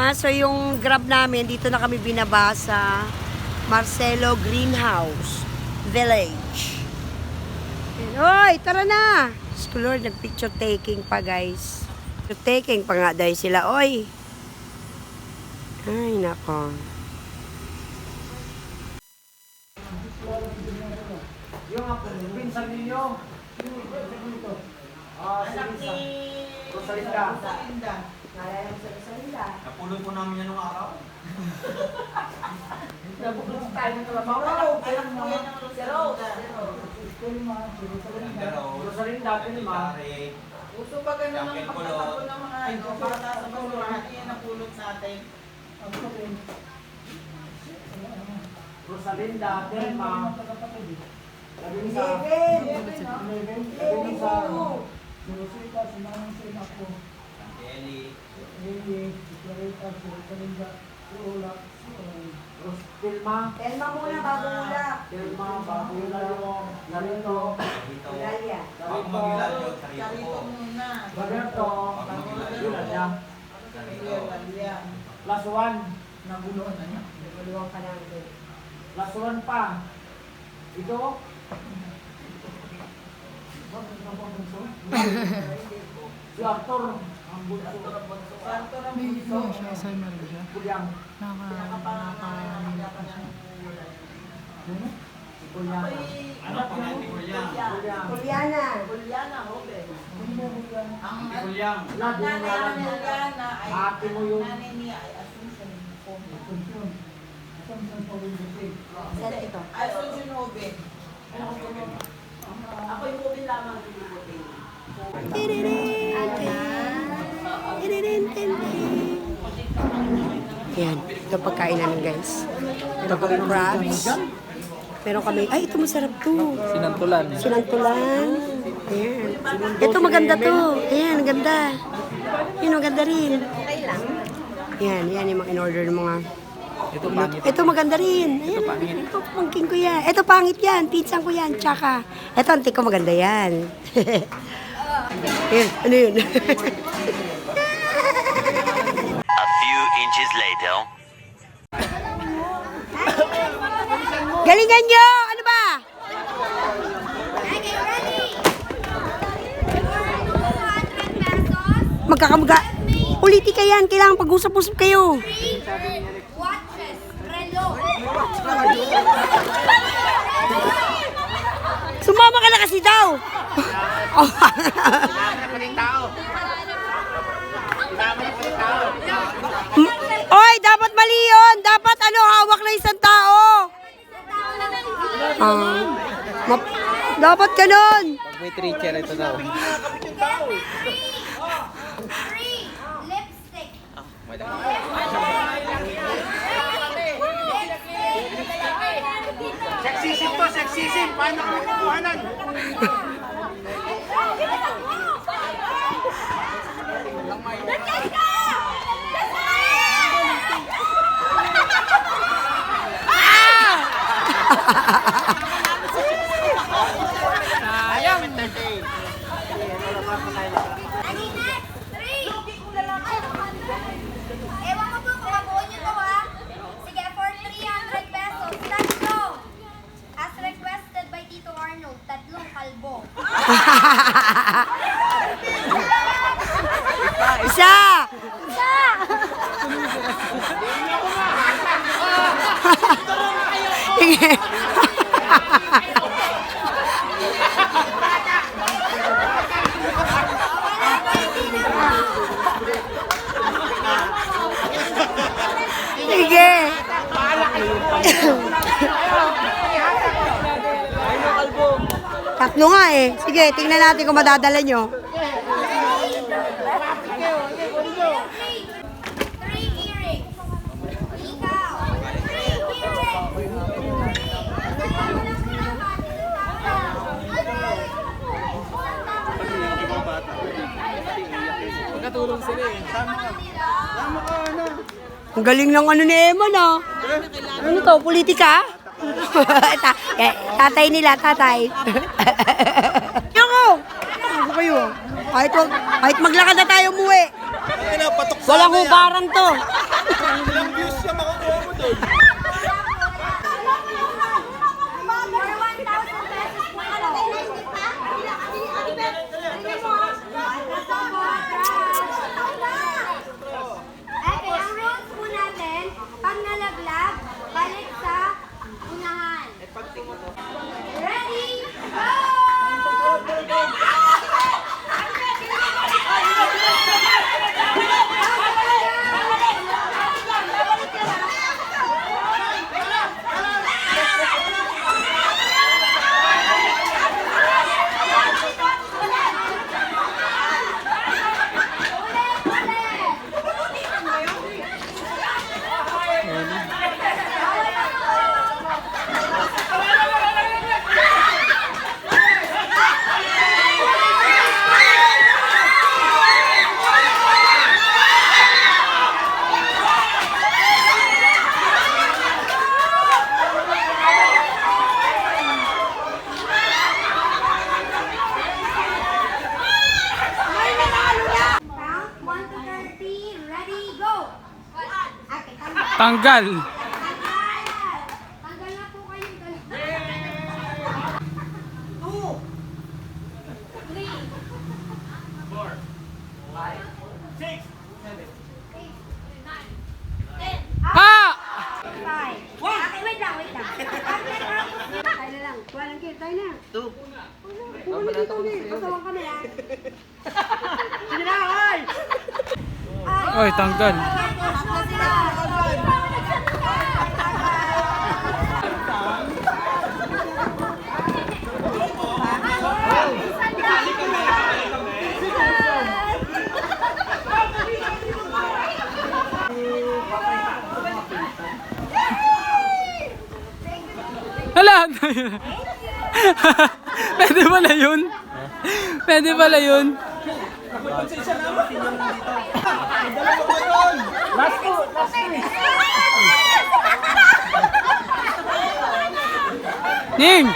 na. So yung Grab namin, dito na kami binaba sa Marcelo Greenhouse Village. Hoy, tara na! Lord, nag-picture taking pa, guys. Picture taking pa nga dahil sila, oy. Ay, nako. Yung ako, pinsan ninyo. Anak ni Rosalinda. Nalala mo sa Rosalinda. Napulot po namin yan nung araw. Nabuklos tayo ng trabaho. Alam mo yan ng Rosalinda. Rosalinda, pinima. Gusto pa ganun ang pagkakapon ng mga bata sa basurahan, yan ang pulot natin. Rosalinda, pinima. Labing sa... Sinusuita, sinanong sa ina ko. Eli. Eli, Clarita, Rosalinda, Ulak, Tilma. Telma muna, bago ulap. Tilma, Bagulayo, Narito. Ilalia. Bago mag-ilal yun, Karito muna. Roberto. Ilalia. Ilalia. Last one. Naguluhan na niya. Naguluhan ka namin. Last one pa. Ito. Si Arthur. Ang bunso. Sarto ng May bunso. siya, Alzheimer ba siya? Kulyang. Nakapangalan siya. Si Kulyang. Ano po natin Kulyang? Kulyang. Juliana. Juliana, Hobe. Ang Kulyang. nanay ni Juliana ay Ate mo yung... nanay niya ay Asuncion Hobe. Saan ito? Asuncion Hobe. Ako yung Hobe lamang Yan, ito pagkain namin, guys. Ito kami crabs. Meron kami, ay, ito masarap to. Sinantulan. Sinantulan. Ayan. Ito maganda to. Ayan, ang ganda. Yan, maganda rin. Yan, yan yung mga in-order ng mga... Ito pangit. Ito maganda rin. Ayan, ito pangking ko yan. Ito pangit yan. Pizzang ko yan. Tsaka. Ito, antik ko maganda yan. Ayan, ano yun? A few inches later. Galingan nyo! Ano ba? Magkakamuga. Politika yan. Kailangan pag-usap-usap kayo. Sumama ka na kasi daw. Oy, dapat mali yun. Dapat ano, hawak na isang tao. Dapat ganun. Pag may teacher, ito daw. Lipstick. Sexism to, sexism. Paano kami kukuhanan? Sayang. Ewan ko po kung mabuo nyo to ha. Sige, for 300 pesos, tatlo. As requested by Tito Arnold, tatlong kalbo. Isa! Sige. Sige. Tatlo nga eh. Sige, tingnan natin kung madadala nyo. Three earrings. Ikaw. Three earrings. Magkatulong sila eh. Ang galing ng ano ni Emma na. Ano to, politika? Tatay nila, tatay. Ako! Ano kayo? Kahit maglakad na tayo umuwi. Walang hubaran to. Ilang views siya makukuha mo doon? For 1,000 pesos po Okay, ang rules po natin, pag nalaglag, balik sa unahan. Ready? Go! Count 1 to 30. Ready, go! Okay, Tanggal. Tanggal na po kayong dalawa. 2, 3, Ha! 5. Okay, wait lang. Tayo na lang. Walang kill. Tayo na. 2. Pumunta dito ulit. Pasawang kami lang. Sige na, ay! Oy, tanggal. Hala! Pwede pala yun? Pwede pala yun? Ning!